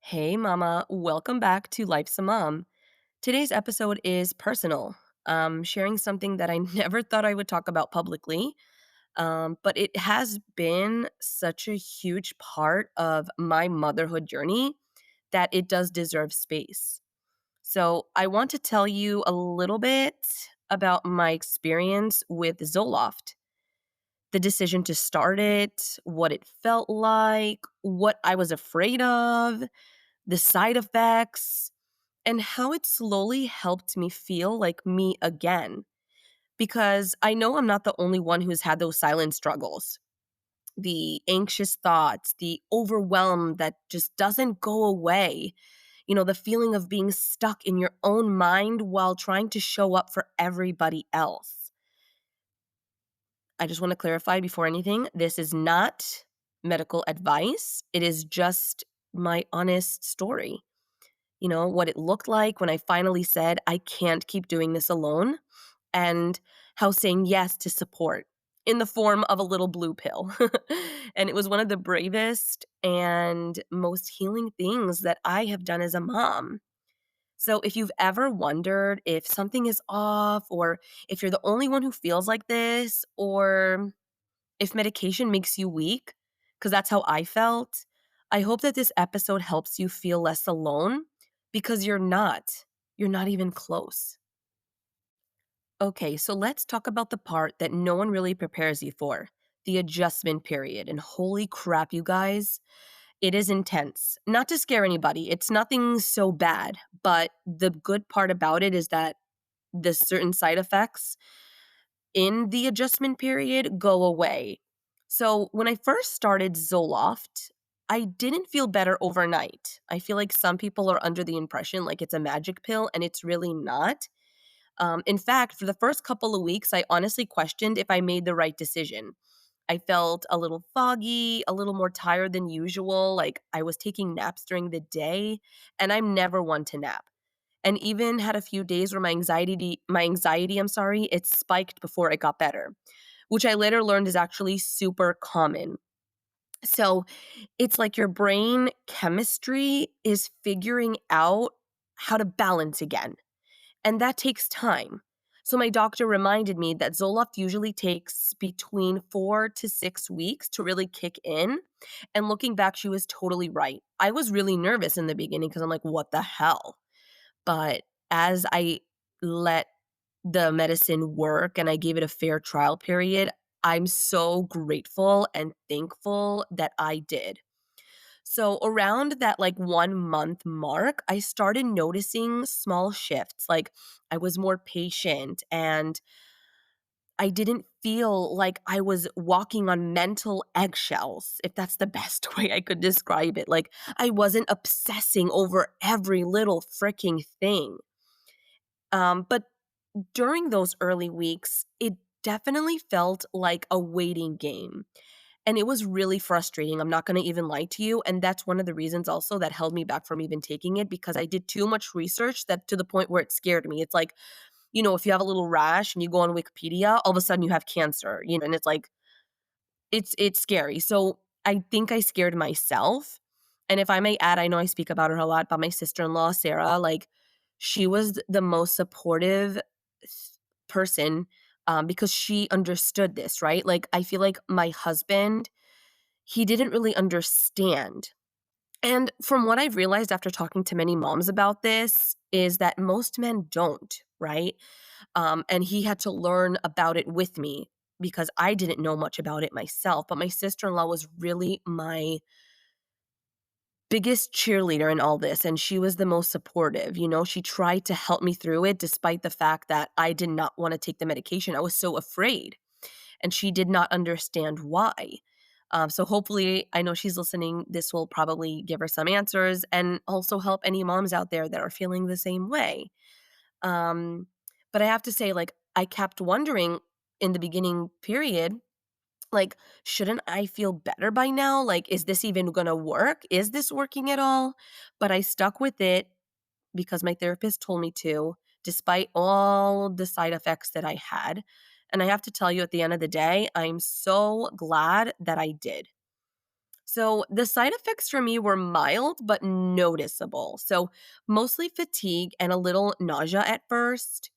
Hey, Mama. Welcome back to Life's a Mom. Today's episode is personal. Sharing something that I never thought I would talk about publicly, but it has been such a huge part of my motherhood journey that it does deserve space. So, I want to tell you a little bit about my experience with Zoloft, the decision to start it, what it felt like, what I was afraid of, the side effects, and how it slowly helped me feel like me again. Because I know I'm not the only one who's had those silent struggles. The anxious thoughts, the overwhelm that just doesn't go away. The feeling of being stuck in your own mind while trying to show up for everybody else. I just want to clarify before anything, this is not medical advice. It is just my honest story. What it looked like when I finally said, I can't keep doing this alone, and how saying yes to support in the form of a little blue pill. And it was one of the bravest and most healing things that I have done as a mom. So if you've ever wondered if something is off, or if you're the only one who feels like this, or if medication makes you weak, because that's how I felt, I hope that this episode helps you feel less alone because you're not. You're not even close. Okay, so let's talk about the part that no one really prepares you for, the adjustment period. And holy crap, you guys, it is intense. Not to scare anybody, it's nothing so bad. But the good part about it is that the certain side effects in the adjustment period go away. So when I first started Zoloft, I didn't feel better overnight. I feel like some people are under the impression like it's a magic pill, and it's really not. In fact, for the first couple of weeks, I honestly questioned if I made the right decision. I felt a little foggy, a little more tired than usual, like I was taking naps during the day, and I'm never one to nap. And even had a few days where my anxiety, it spiked before it got better, which I later learned is actually super common. So, it's like your brain chemistry is figuring out how to balance again, and that takes time. So my doctor reminded me that Zoloft usually takes between 4 to 6 weeks to really kick in, and looking back, she was totally right. I was really nervous in the beginning because I'm like, "What the hell?" But as I let the medicine work and I gave it a fair trial period, I'm so grateful and thankful that I did. So around that like 1 month mark, I started noticing small shifts. Like I was more patient, and I didn't feel like I was walking on mental eggshells, if that's the best way I could describe it. Like I wasn't obsessing over every little freaking thing. But during those early weeks, it definitely felt like a waiting game. And it was really frustrating. I'm not going to even lie to you. And that's one of the reasons also that held me back from even taking it, because I did too much research that to the point where it scared me. It's like, if you have a little rash and you go on Wikipedia, all of a sudden you have cancer, and it's like, it's scary. So I think I scared myself. And if I may add, I know I speak about her a lot, but my sister-in-law, Sarah, like she was the most supportive person, because she understood this, right? Like I feel like my husband, he didn't really understand. And from what I've realized after talking to many moms about this is that most men don't, right? And he had to learn about it with me because I didn't know much about it myself. But my sister in law was really my biggest cheerleader in all this. And she was the most supportive. She tried to help me through it despite the fact that I did not want to take the medication. I was so afraid. And she did not understand why. So hopefully, I know she's listening. This will probably give her some answers and also help any moms out there that are feeling the same way. Um, but I have to say, like, I kept wondering in the beginning period, like, shouldn't I feel better by now? Like, is this even going to work? Is this working at all? But I stuck with it because my therapist told me to, despite all the side effects that I had. And I have to tell you, at the end of the day, I'm so glad that I did. So the side effects for me were mild but noticeable. So mostly fatigue and a little nausea at first.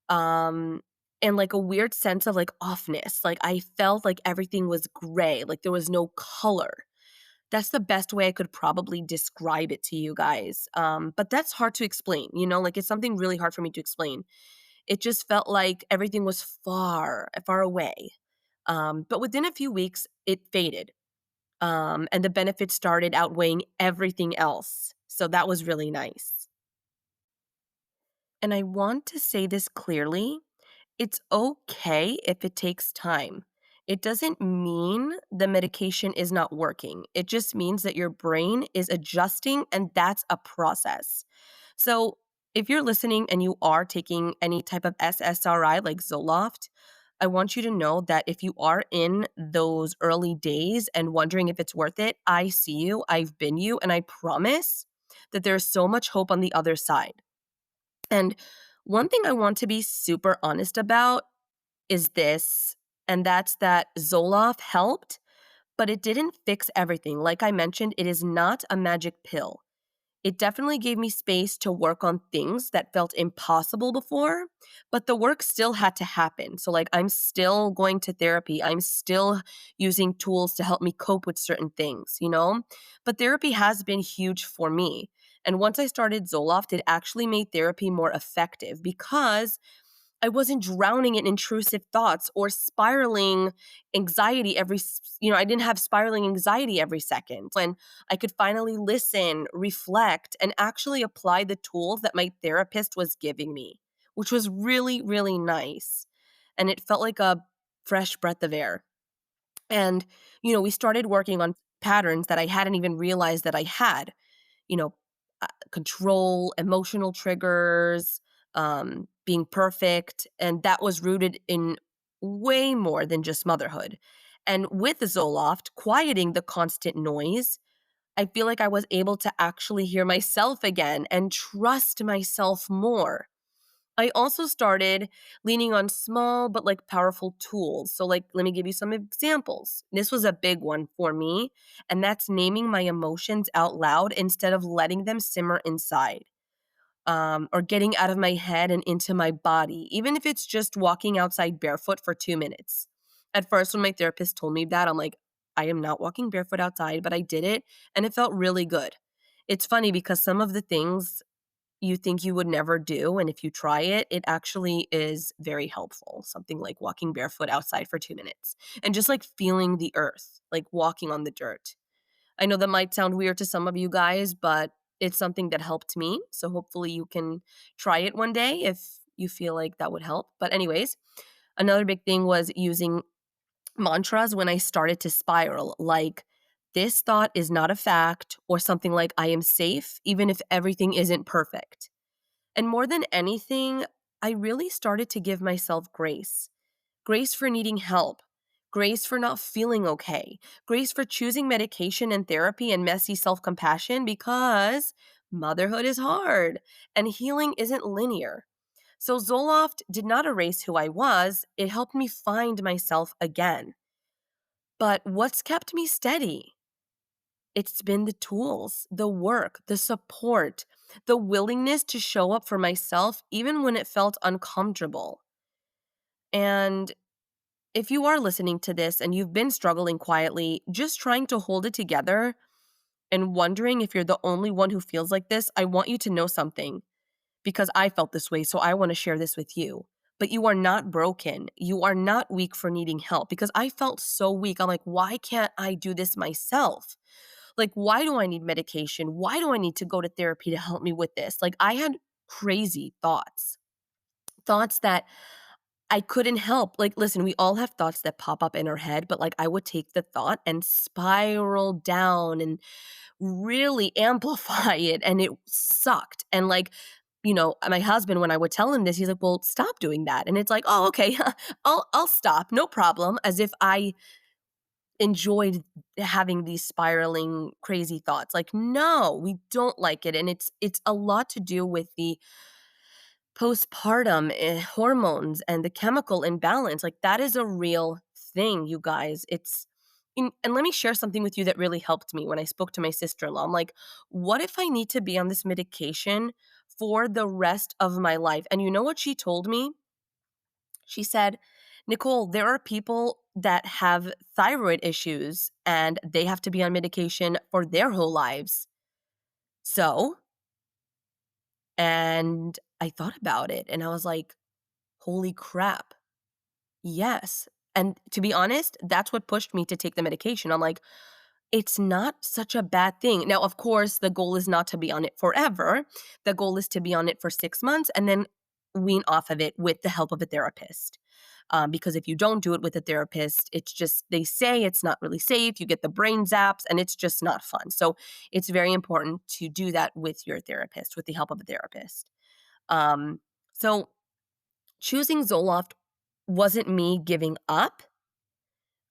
Um and like a weird sense of like offness. Like I felt like everything was gray, like there was no color. That's the best way I could probably describe it to you guys. But that's hard to explain, like it's something really hard for me to explain. It just felt like everything was far, far away. But within a few weeks, it faded. And the benefits started outweighing everything else. So that was really nice. And I want to say this clearly. It's okay if it takes time. It doesn't mean the medication is not working. It just means that your brain is adjusting, and that's a process. So, if you're listening and you are taking any type of SSRI like Zoloft, I want you to know that if you are in those early days and wondering if it's worth it, I see you, I've been you, and I promise that there's so much hope on the other side. And one thing I want to be super honest about is this, and that's that Zoloft helped, but it didn't fix everything. Like I mentioned, it is not a magic pill. It definitely gave me space to work on things that felt impossible before, but the work still had to happen. So, like, I'm still going to therapy. I'm still using tools to help me cope with certain things? But therapy has been huge for me. And once I started Zoloft, it actually made therapy more effective because I wasn't drowning in intrusive thoughts or spiraling anxiety I didn't have spiraling anxiety every second. When I could finally listen, reflect, and actually apply the tools that my therapist was giving me, which was really, really nice. And it felt like a fresh breath of air. And, we started working on patterns that I hadn't even realized that I had you know, control, emotional triggers, being perfect. And that was rooted in way more than just motherhood. And with Zoloft, quieting the constant noise, I feel like I was able to actually hear myself again and trust myself more. I also started leaning on small but like powerful tools. So, like, let me give you some examples. This was a big one for me, and that's naming my emotions out loud instead of letting them simmer inside, or getting out of my head and into my body, even if it's just walking outside barefoot for 2 minutes. At first, when my therapist told me that, I'm like, I am not walking barefoot outside, but I did it, and it felt really good. It's funny because some of the things you think you would never do, and if you try it, it actually is very helpful. Something like walking barefoot outside for 2 minutes and just, like, feeling the earth, like walking on the dirt. I know that might sound weird to some of you guys, but it's something that helped me, so hopefully you can try it one day if you feel like that would help. But anyways, another big thing was using mantras when I started to spiral, like, "This thought is not a fact," or something like, "I am safe even if everything isn't perfect." And more than anything, I really started to give myself grace. Grace for needing help, grace for not feeling okay, grace for choosing medication and therapy and messy self compassion because motherhood is hard and healing isn't linear. So Zoloft did not erase who I was, it helped me find myself again. But what's kept me steady? It's been the tools, the work, the support, the willingness to show up for myself even when it felt uncomfortable. And if you are listening to this and you've been struggling quietly, just trying to hold it together and wondering if you're the only one who feels like this, I want you to know something because I felt this way. So I want to share this with you. But you are not broken. You are not weak for needing help because I felt so weak. I'm like, why can't I do this myself? Like, why do I need medication? Why do I need to go to therapy to help me with this? Like, I had crazy thoughts that I couldn't help. Like, listen, we all have thoughts that pop up in our head, but like, I would take the thought and spiral down and really amplify it. And it sucked. And like, my husband, when I would tell him this, he's like, well, stop doing that. And it's like, oh, okay, I'll stop. No problem. As if I enjoyed having these spiraling crazy thoughts. Like, no, we don't like it. And it's a lot to do with the postpartum hormones and the chemical imbalance. Like, that is a real thing, you guys. and let me share something with you that really helped me when I spoke to my sister-in-law. I'm like, "What if I need to be on this medication for the rest of my life?" And you know what she told me? She said, "Nicole, there are people that have thyroid issues and they have to be on medication for their whole lives." So, and I thought about it and I was like, "Holy crap. Yes." And to be honest, that's what pushed me to take the medication. I'm like, it's not such a bad thing. Now, of course, the goal is not to be on it forever. The goal is to be on it for 6 months and then wean off of it with the help of a therapist. Because if you don't do it with a therapist, it's just, they say it's not really safe. You get the brain zaps and it's just not fun. So it's very important to do that with your therapist, with the help of a therapist. So choosing Zoloft wasn't me giving up.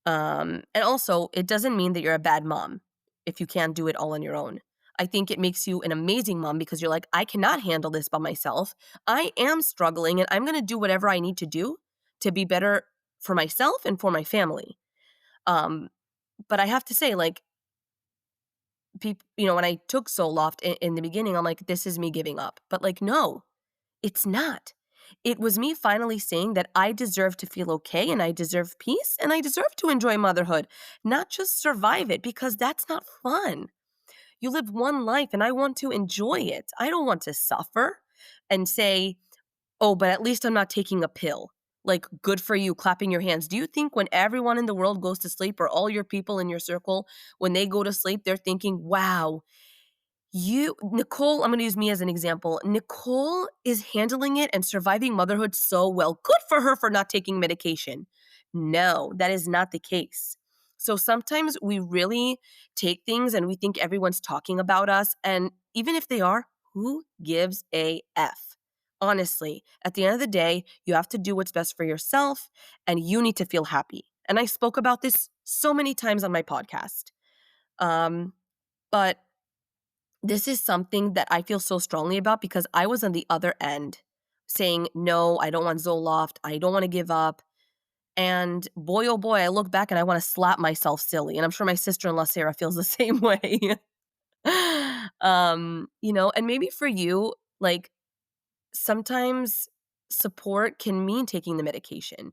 And also, it doesn't mean that you're a bad mom if you can't do it all on your own. I think it makes you an amazing mom because you're like, I cannot handle this by myself. I am struggling and I'm going to do whatever I need to do to be better for myself and for my family. Um, but I have to say, like, people, when I took Zoloft in the beginning, I'm like, this is me giving up. But like, no, it's not. It was me finally saying that I deserve to feel okay and I deserve peace and I deserve to enjoy motherhood, not just survive it because that's not fun. You live one life and I want to enjoy it. I don't want to suffer and say, oh, but at least I'm not taking a pill. Like, good for you, clapping your hands. Do you think when everyone in the world goes to sleep or all your people in your circle, when they go to sleep, they're thinking, wow, Nicole, I'm gonna use me as an example. Nicole is handling it and surviving motherhood so well. Good for her for not taking medication. No, that is not the case. So sometimes we really take things and we think everyone's talking about us. And even if they are, who gives a F? Honestly, at the end of the day, you have to do what's best for yourself and you need to feel happy. And I spoke about this so many times on my podcast. But this is something that I feel so strongly about because I was on the other end saying, no, I don't want Zoloft. I don't want to give up. And boy, oh boy, I look back and I want to slap myself silly. And I'm sure my sister-in-law, Sarah, feels the same way. And maybe for you, like, sometimes support can mean taking the medication.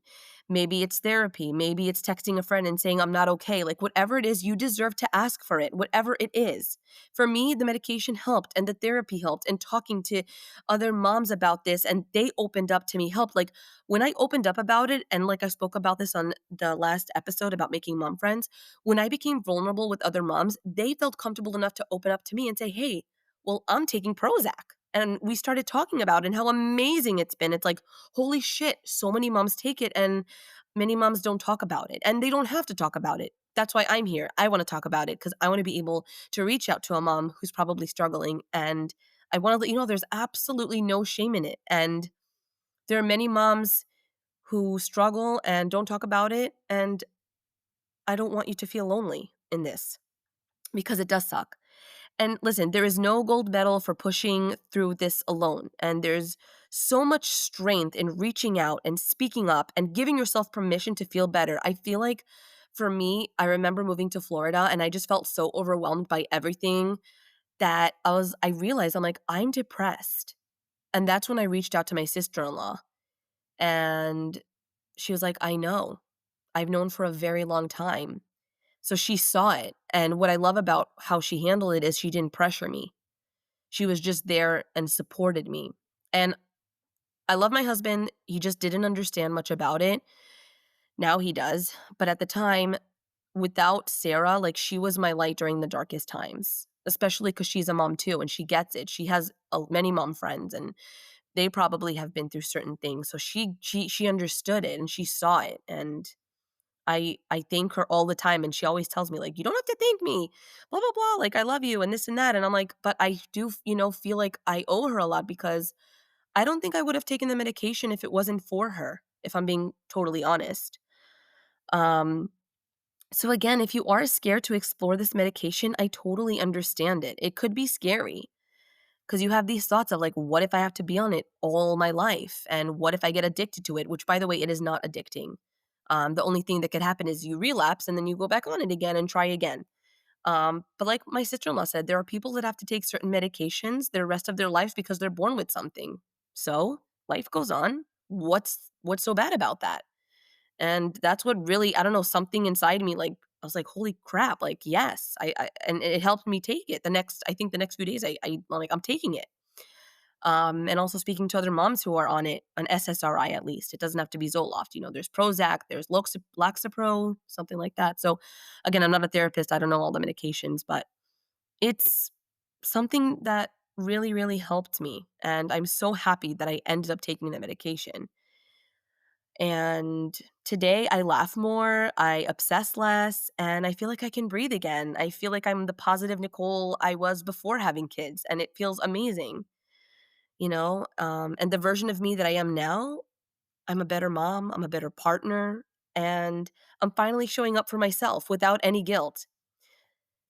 Maybe it's therapy. Maybe it's texting a friend and saying, I'm not okay. Like, whatever it is, you deserve to ask for it, whatever it is. For me, the medication helped and the therapy helped, and talking to other moms about this and they opened up to me helped. Like, when I opened up about it, and like I spoke about this on the last episode about making mom friends, when I became vulnerable with other moms, they felt comfortable enough to open up to me and say, hey, well, I'm taking Prozac. And we started talking about it and how amazing it's been. It's like, holy shit, so many moms take it and many moms don't talk about it. And they don't have to talk about it. That's why I'm here. I want to talk about it because I want to be able to reach out to a mom who's probably struggling. And I want to let you know there's absolutely no shame in it. And there are many moms who struggle and don't talk about it. And I don't want you to feel lonely in this because it does suck. And listen, there is no gold medal for pushing through this alone. And there's so much strength in reaching out and speaking up and giving yourself permission to feel better. I feel like for me, I remember moving to Florida and I just felt so overwhelmed by everything that I realized I'm like, I'm depressed. And that's when I reached out to my sister-in-law. And she was like, I know. I've known for a very long time. So she saw it. And what I love about how she handled it is she didn't pressure me. She was just there and supported me. And I love my husband. He just didn't understand much about it. Now he does. But at the time, without Sarah, like, she was my light during the darkest times, especially because she's a mom too and she gets it. She has many mom friends and they probably have been through certain things. So she understood it and she saw it. And I thank her all the time, and she always tells me, like, "You don't have to thank me, blah, blah, blah, like, I love you and this and that," and I'm like, "But I do, feel like I owe her a lot because I don't think I would have taken the medication if it wasn't for her, if I'm being totally honest." Um, so again, if you are scared to explore this medication, I totally understand it. It could be scary because you have these thoughts of, like, what if I have to be on it all my life? And what if I get addicted to it? Which, by the way, it is not addicting. The only thing that could happen is you relapse and then you go back on it again and try again. But like my sister-in-law said, there are people that have to take certain medications the rest of their lives because they're born with something. So life goes on. What's so bad about that? And that's what really, I don't know, something inside me, like, I was like, "Holy crap," like, yes, I and it helped me take it. I think the next few days, I'm like, "I'm taking it." And also speaking to other moms who are on it, an SSRI at least. It doesn't have to be Zoloft, there's Prozac, there's Loxapro, something like that. So, again, I'm not a therapist, I don't know all the medications, but it's something that really, really helped me, and I'm so happy that I ended up taking the medication. And today I laugh more, I obsess less, and I feel like I can breathe again. I feel like I'm the positive Nicole I was before having kids, and it feels amazing, and the version of me that I am now, I'm a better mom, I'm a better partner, and I'm finally showing up for myself without any guilt.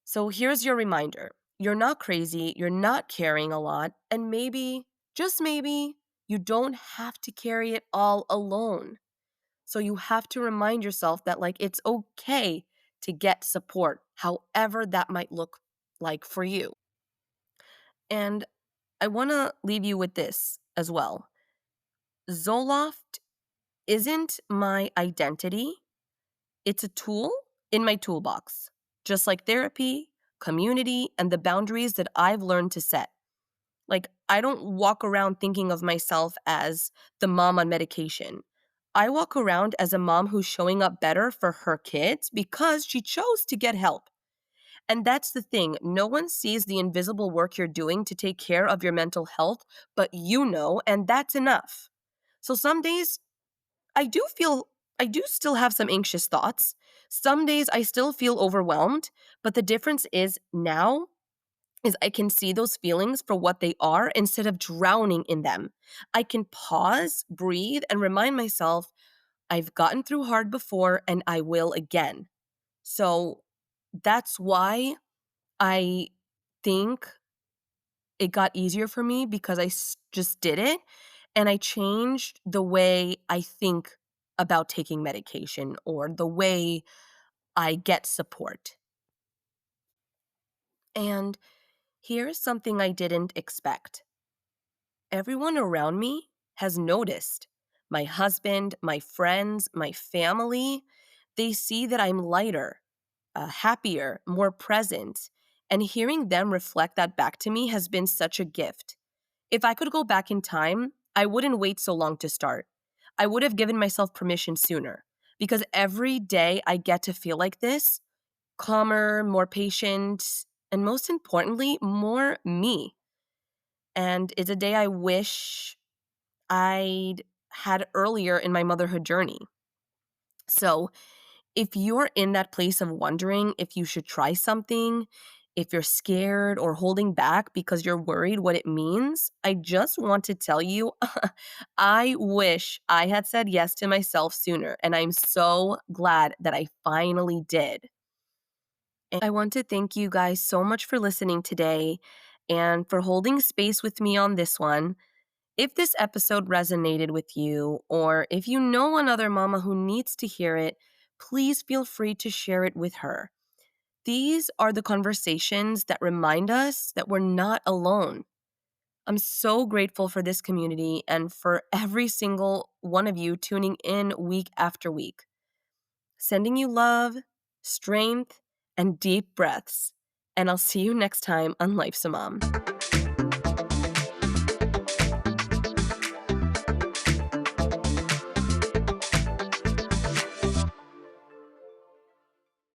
So here's your reminder. You're not crazy, you're not carrying a lot, and maybe, just maybe, you don't have to carry it all alone. So you have to remind yourself that, like, it's okay to get support, however that might look like for you. And I want to leave you with this as well. Zoloft isn't my identity. It's a tool in my toolbox, just like therapy, community, and the boundaries that I've learned to set. Like, I don't walk around thinking of myself as the mom on medication. I walk around as a mom who's showing up better for her kids because she chose to get help. And that's the thing. No one sees the invisible work you're doing to take care of your mental health, but you know, and that's enough. So some days I do feel I do still have some anxious thoughts. Some days I still feel overwhelmed, but the difference is now is I can see those feelings for what they are instead of drowning in them. I can pause, breathe, and remind myself I've gotten through hard before and I will again. So that's why I think it got easier for me because just did it and I changed the way I think about taking medication or the way I get support. And here's something I didn't expect. Everyone around me has noticed. My husband, my friends, my family, they see that I'm lighter, happier, more present. And hearing them reflect that back to me has been such a gift. If I could go back in time, I wouldn't wait so long to start. I would have given myself permission sooner because every day I get to feel like this, calmer, more patient, and most importantly, more me. And it's a day I wish I'd had earlier in my motherhood journey. So, if you're in that place of wondering if you should try something, if you're scared or holding back because you're worried what it means, I just want to tell you I wish I had said yes to myself sooner. And I'm so glad that I finally did. And I want to thank you guys so much for listening today and for holding space with me on this one. If this episode resonated with you, or if you know another mama who needs to hear it, please feel free to share it with her. These are the conversations that remind us that we're not alone. I'm so grateful for this community and for every single one of you tuning in week after week. Sending you love, strength, and deep breaths. And I'll see you next time on Life's a Mom.